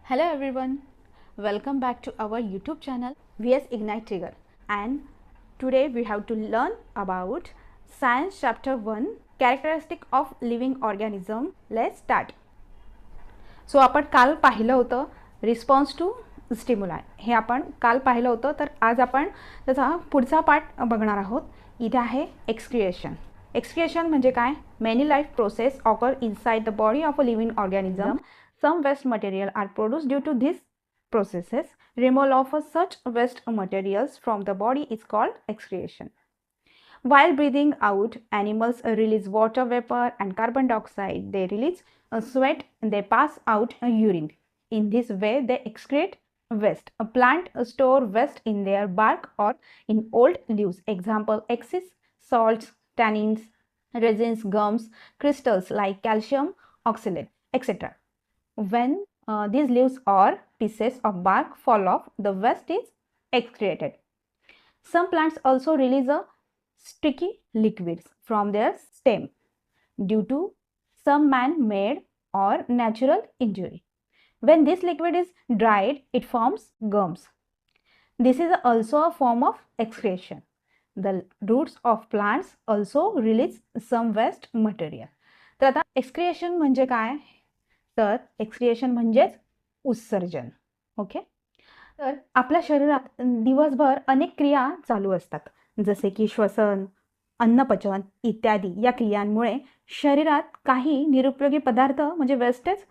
Hello everyone, welcome back to our YouTube channel VS Ignite Trigger, and today we have to learn about Science Chapter 1 Characteristic of Living Organism. Let's start. So आपण काल पाहिलं होतं response to stimuli, हे आपण काल पाहिलं होतं. तर आज आपण त्याचा पुढचा पार्ट बघणार आहोत. इथे आहे एक्सक्रिएशन. एक्सक्रिएशन म्हणजे काय? Many life process occur inside the body of a living organism. Some waste material are produced due to these processes. Removal of such waste materials from the body is called excretion. While breathing out, animals release water vapor and carbon dioxide. They release sweat and they pass out urine. In this way, they excrete waste. A plant store waste in their bark or in old leaves. Example: excess salts, tannins, resins, gums, crystals like calcium oxalate, etc. When these leaves or pieces of bark fall off, the waste is excreted. Some plants also release sticky liquids from their stem due to some man-made or natural injury. When this liquid is dried, it forms gums. This is also a form of excretion. The roots of plants also release some waste material. तर आता excretion म्हणजे काय? तर excretion म्हणजेच उत्सर्जन. Okay. तर आपल्या शरीरात दिवसभर अनेक क्रिया चालू असतात, जसे की श्वसन, अन्नपचन इत्यादी. या क्रियांमुळे शरीरात काही निरुपयोगी पदार्थ म्हणजे वेस्टेज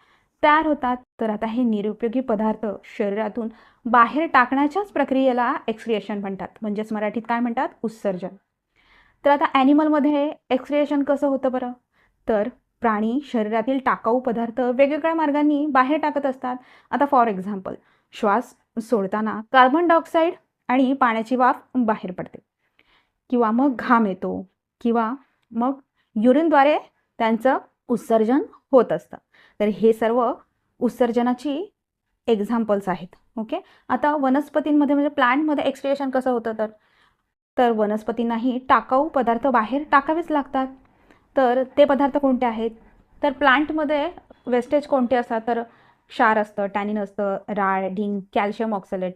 तयार होतात. तर आता हे निरुपयोगी पदार्थ शरीरातून बाहेर टाकण्याच्याच प्रक्रियेला एक्सक्रिएशन म्हणतात, म्हणजेच मराठीत काय म्हणतात? उत्सर्जन. तर आता ॲनिमलमध्ये एक्सक्रिएशन कसं होतं बरं? तर प्राणी शरीरातील टाकाऊ पदार्थ वेगवेगळ्या मार्गांनी बाहेर टाकत असतात. आता फॉर एक्झाम्पल, श्वास सोडताना कार्बन डायऑक्साईड आणि पाण्याची वाफ बाहेर पडते, किंवा मग घाम येतो, किंवा मग युरिनद्वारे त्यांचं उत्सर्जन होत असतं. तर हे सर्व उत्सर्जनाची एक्झाम्पल्स आहेत. ओके. आता वनस्पतींमध्ये म्हणजे प्लांटमध्ये एक्सक्रिएशन कसं होतं? तर वनस्पतींनाही टाकाऊ पदार्थ बाहेर टाकावेच लागतात. तर ते पदार्थ कोणते आहेत? तर प्लांटमध्ये वेस्टेज कोणते असतात? तर क्षार असतं, टॅनिन असतं, राळ, ढिंक, कॅल्शियम ऑक्सलेट.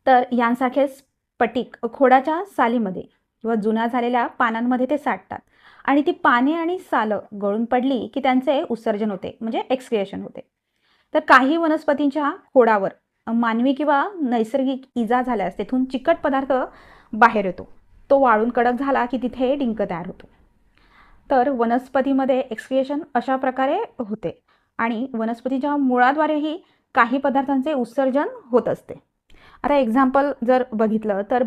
तर यांसारखे स्फटिक खोडाच्या सालीमध्ये किंवा जुन्या झालेल्या पानांमध्ये ते साठतात, आणि ती पाने आणि सालं गळून पडली की त्यांचे उत्सर्जन होते, म्हणजे एक्सक्रिएशन होते. तर काही वनस्पतींच्या खोडावर मानवी किंवा नैसर्गिक इजा झाल्यास तेथून चिकट पदार्थ बाहेर येतो. तो वाळून कडक झाला की तिथे डिंक तयार होतो. तर वनस्पतीमध्ये एक्सक्रिएशन अशा प्रकारे होते, आणि वनस्पतीच्या मुळाद्वारेही काही पदार्थांचे उत्सर्जन होत असते. आता एक्झाम्पल जर बघितलं तर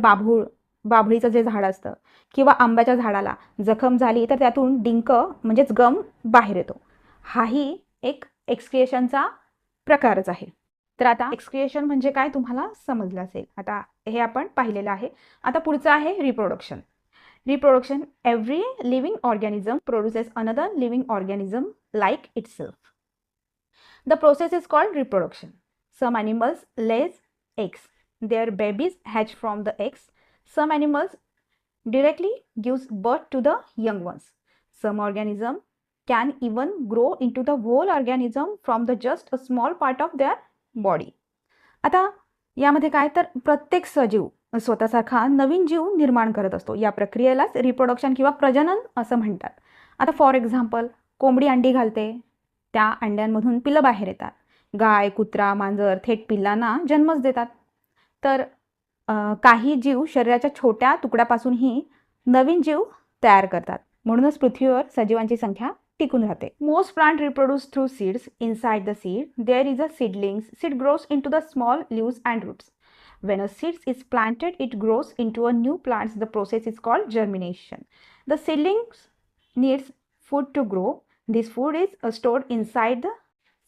बाभळीचं जे झाड असतं किंवा आंब्याच्या झाडाला जखम झाली तर त्यातून डिंक म्हणजेच गम बाहेर येतो. हाही एक एक्सक्रिएशनचा प्रकारच आहे. तर आता एक्सक्रिएशन म्हणजे काय तुम्हाला समजलं असेल. आता हे आपण पाहिलेलं आहे. आता पुढचं आहे reproduction. Reproduction: every living organism produces another living organism like itself. The process is called reproduction. Some animals lay eggs. Their babies hatch from the eggs. Some animals directly gives birth to the young ones. Some organisms can even grow into the whole organism from the just a small part of their body. आता यामध्ये काय? तर प्रत्येक सजीव स्वतःसारखा नवीन जीव निर्माण करत असतो. या प्रक्रियेलाच रिप्रोडक्शन किंवा प्रजनन असं म्हणतात. आता फॉर एक्झाम्पल, कोंबडी अंडी घालते, त्या अंड्यांमधून पिल्लं बाहेर येतात. गाय, कुत्रा, मांजर थेट पिल्लांना जन्मच देतात. तर काही जीव शरीराच्या छोट्या तुकड्यापासूनही नवीन जीव तयार करतात. म्हणूनच पृथ्वीवर सजीवांची संख्या टिकून राहते. Most plant reproduce through seeds. Inside the seed there is a seedlings. Seed grows into the small leaves and roots. When a seed is planted, it grows into a new plant. The process is called germination. The seedlings needs food to grow. This food is stored inside the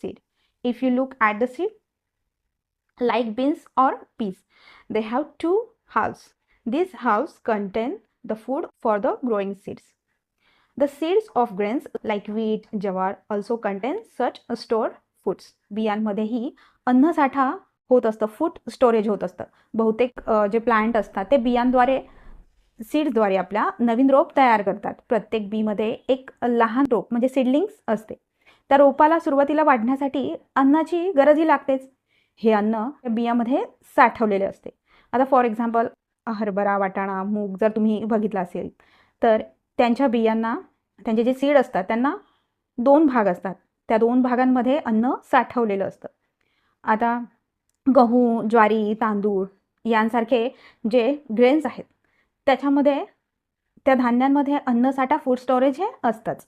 seed. If you look at the seed, like beans or peas, they have two halves. These halves contain the food for the growing seeds. The seeds of grains like wheat, jawar also contain such stored foods. बियांमध्येही अन्नसाठा होत असतं, food storage होत असतं. बहुतेक जे plant असतात ते बियांद्वारे, सीड्सद्वारे आपल्या नवीन रोप तयार करतात. प्रत्येक बीमध्ये एक लहान रोप म्हणजे सीडलिंग्स असते. त्या रोपाला सुरुवातीला वाढण्यासाठी अन्नाची गरजही लागतेच. हे अन्न या बियामध्ये साठवलेले असते. आता फॉर एक्झाम्पल हरभरा, वाटाणा, मूग जर तुम्ही बघितलं असेल तर त्यांच्या बियांना, त्यांचे जे सीड असतात त्यांना 2 भाग असतात. त्या 2 भागांमध्ये अन्न साठवलेलं असतं. आता गहू, ज्वारी, तांदूळ यांसारखे जे ग्रेन्स आहेत त्याच्यामध्ये, त्या धान्यांमध्ये अन्नसाठा, फूड स्टोरेज हे असतंच.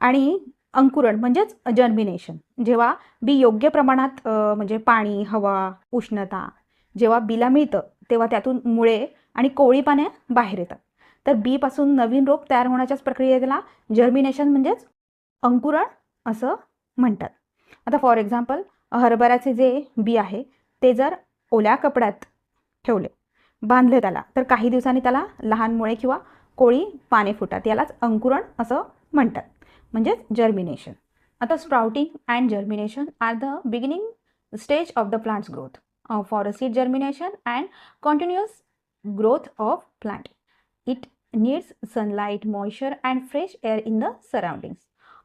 आणि अंकुरण म्हणजेच जर्मिनेशन, जेव्हा बी योग्य प्रमाणात म्हणजे पाणी, हवा, उष्णता जेव्हा बीला मिळतं तेव्हा त्यातून मुळे आणि कोवळी पाने बाहेर येतात. तर बीपासून नवीन रोप तयार होण्याच्याच प्रक्रियेला जर्मिनेशन म्हणजेच अंकुरण असं म्हणतात. आता फॉर एक्झाम्पल हरभऱ्याचे जे बी आहे ते जर ओल्या कपड्यात ठेवले, बांधले त्याला, तर काही दिवसांनी त्याला लहान मुळे किंवा कोवळी पाने फुटतात. यालाच अंकुरण असं म्हणतात, म्हणजेच जर्मिनेशन. आता sprouting and germination are the beginning stage of the plants growth. For a seed germination and continuous growth of plant, it needs sunlight, moisture and fresh air in the surroundings.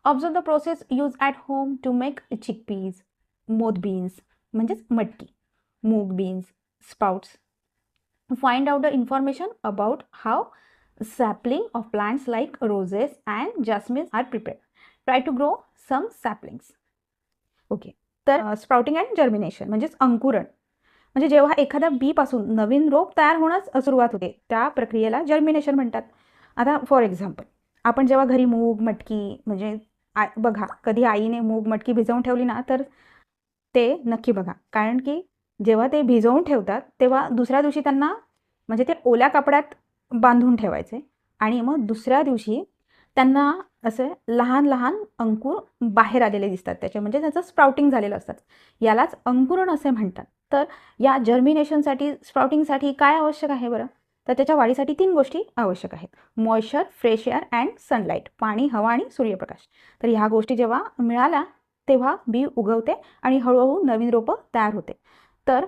Observe the process used at home to make chickpeas, moth beans म्हणजेच मटकी, मूग beans, sprouts. Find out the information about how sapling of plants like roses and jasmine are prepared. Try to grow some saplings. Okay, तर sprouting and germination म्हणजेच अंकुरण, म्हणजे जेव्हा एखाद्या बीपासून नवीन रोप तयार होण्यास सुरुवात होते त्या प्रक्रियेला जर्मिनेशन म्हणतात. आता फॉर एक्झाम्पल आपण जेव्हा घरी मूग, मटकी, म्हणजे बघा कधी आईने मूग, मटकी भिजवून ठेवली ना तर ते नक्की बघा, कारण की जेव्हा ते भिजवून ठेवतात तेव्हा दुसऱ्या दिवशी त्यांना, म्हणजे ते ओल्या कपड्यात बांधून ठेवायचे आणि मग दुसऱ्या दिवशी त्यांना असे लहान लहान अंकुर बाहेर आलेले दिसतात त्याचे, म्हणजे त्याचं स्प्राउटिंग झालेलं असतात. यालाच अंकुरण असे म्हणतात. तर या जर्मिनेशनसाठी, स्प्राउटिंगसाठी काय आवश्यक आहे बरं? तर त्याच्या वाढीसाठी 3 गोष्टी आवश्यक आहेत: moisture, fresh air and sunlight, पाणी, हवा आणि सूर्यप्रकाश. तर ह्या गोष्टी जेव्हा मिळाल्या तेव्हा बी उगवते आणि हळूहळू नवीन रोपं तयार होते. तर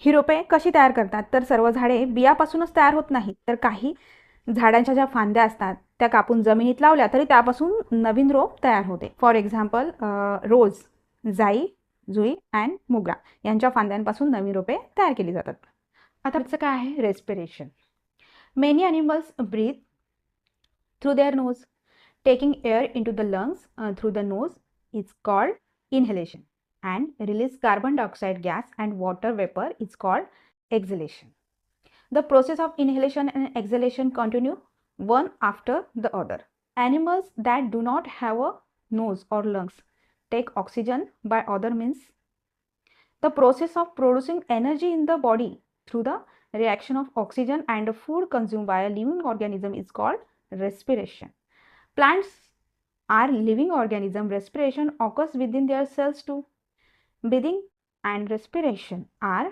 ही रोपे कशी तयार करतात? तर सर्व झाडे बियापासूनच तयार होत नाहीत, तर काही झाडांच्या ज्या फांद्या असतात त्या कापून जमिनीत लावल्या तरी त्यापासून नवीन रोप तयार होते. फॉर एक्झाम्पल रोज, जाई, जुई अँड मोगरा यांच्या फांद्यांपासून नवीन रोपे तयार केली जातात. आता त्याचं काय आहे? Respiration. Many animals breathe through their nose. Taking air into the lungs through the nose is called inhalation and release carbon dioxide gas and water vapour is called exhalation. The process of inhalation and exhalation continue one after the other. Animals that do not have a nose or lungs take oxygen by other means. The process of producing energy in the body through the reaction of oxygen and food consumed by a living organism is called respiration. Plants are living organism. Respiration occurs within their cells too. Breathing and respiration are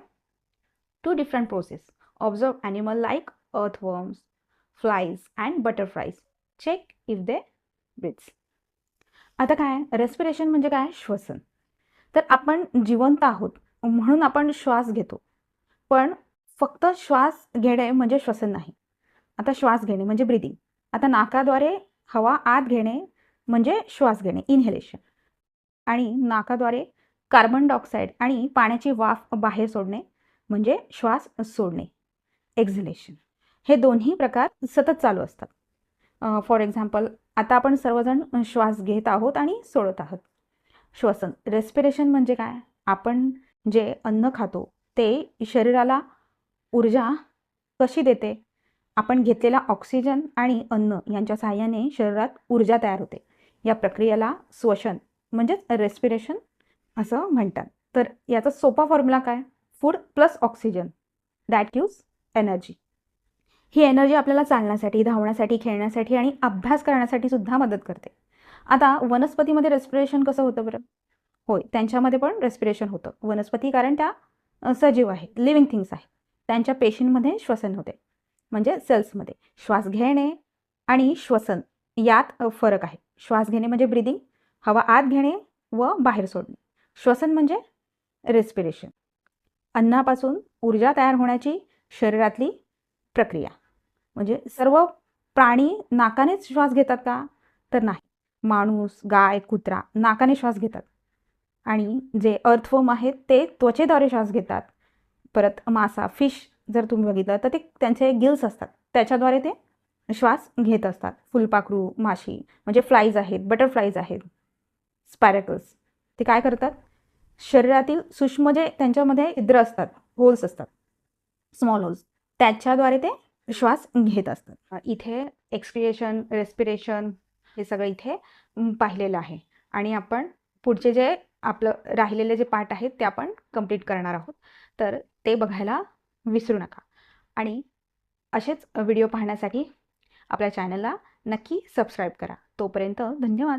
two different processes. Observe animal like earthworms, flies and butterflies. Check if they breathe. आता काय? Respiration म्हणजे काय? श्वसन. तर आपण जिवंत आहोत म्हणून आपण श्वास घेतो, पण फक्त श्वास घेणे म्हणजे श्वसन नाही. आता श्वास घेणे म्हणजे ब्रीदिंग. आता नाकाद्वारे हवा आत घेणे म्हणजे श्वास घेणे, इनहेलेशन, आणि नाकाद्वारे कार्बन डायऑक्साईड आणि पाण्याची वाफ बाहेर सोडणे म्हणजे श्वास सोडणे, एक्झलेशन. हे दोन्ही प्रकार सतत चालू असतात. फॉर एक्झाम्पल आता आपण सर्वजण श्वास घेत आहोत आणि सोडत आहोत. श्वसन. रेस्पिरेशन म्हणजे काय? आपण जे अन्न खातो ते शरीराला ऊर्जा कशी देते? आपण घेतलेला ऑक्सिजन आणि अन्न यांच्या सहाय्याने शरीरात ऊर्जा तयार होते. या प्रक्रियेला श्वसन म्हणजेच रेस्पिरेशन असं म्हणतात. तर याचा सोपा फॉर्म्युला काय? Food plus oxygen that gives energy. He energy आपल्याला चालण्यासाठी, धावण्यासाठी, खेळण्यासाठी आणि अभ्यास करण्यासाठी सुद्धा मदत करते. आता वनस्पतीमध्ये रेस्पिरेशन कसं होतं बरं? होय, त्यांच्यामध्ये पण रेस्पिरेशन होतं. वनस्पती कारण त्या सजीव आहेत, लिव्हिंग थिंग्स आहेत. त्यांच्या पेशींमध्ये श्वसन होते, म्हणजे सेल्समध्ये. श्वास घेणे आणि श्वसन यात फरक आहे. श्वास घेणे म्हणजे ब्रीदिंग, हवा आत घेणे व बाहेर सोडणे. श्वसन म्हणजे रेस्पिरेशन. अन्नापासून ऊर्जा तयार होण्याची शरीरातली प्रक्रिया. म्हणजे सर्व प्राणी नाकानेच श्वास घेतात का? तर नाही. माणूस, गाय, कुत्रा नाकाने श्वास घेतात. आणि जे अर्थवर्म आहेत ते त्वचेद्वारे श्वास घेतात. परत मासा, फिश जर तुम्ही बघितलं तर ते त्यांचे गिल्स असतात, त्याच्याद्वारे ते श्वास घेत असतात. फुलपाखरू, माशी म्हणजे फ्लाईज आहेत, बटरफ्लाईज आहेत, स्पॅरेकल्स, ते काय करतात, शरीरातील सूक्ष्म जे त्यांच्यामध्ये छिद्र असतात, होल्स असतात, स्मॉल होल्स, त्याच्याद्वारे ते श्वास घेत असतात. इथे एक्सपिरेशन, रेस्पिरेशन हे सगळं इथे पाहिलेलं आहे. आणि आपण पुढचे जे आपलं राहिलेले जे पार्ट आहेत ते आपण कंप्लीट करणार आहोत, तर ते बघायला विसरू नका. आणि असेच व्हिडिओ पाहण्यासाठी आपल्या चॅनलला नक्की सबस्क्राईब करा. तोपर्यंत धन्यवाद.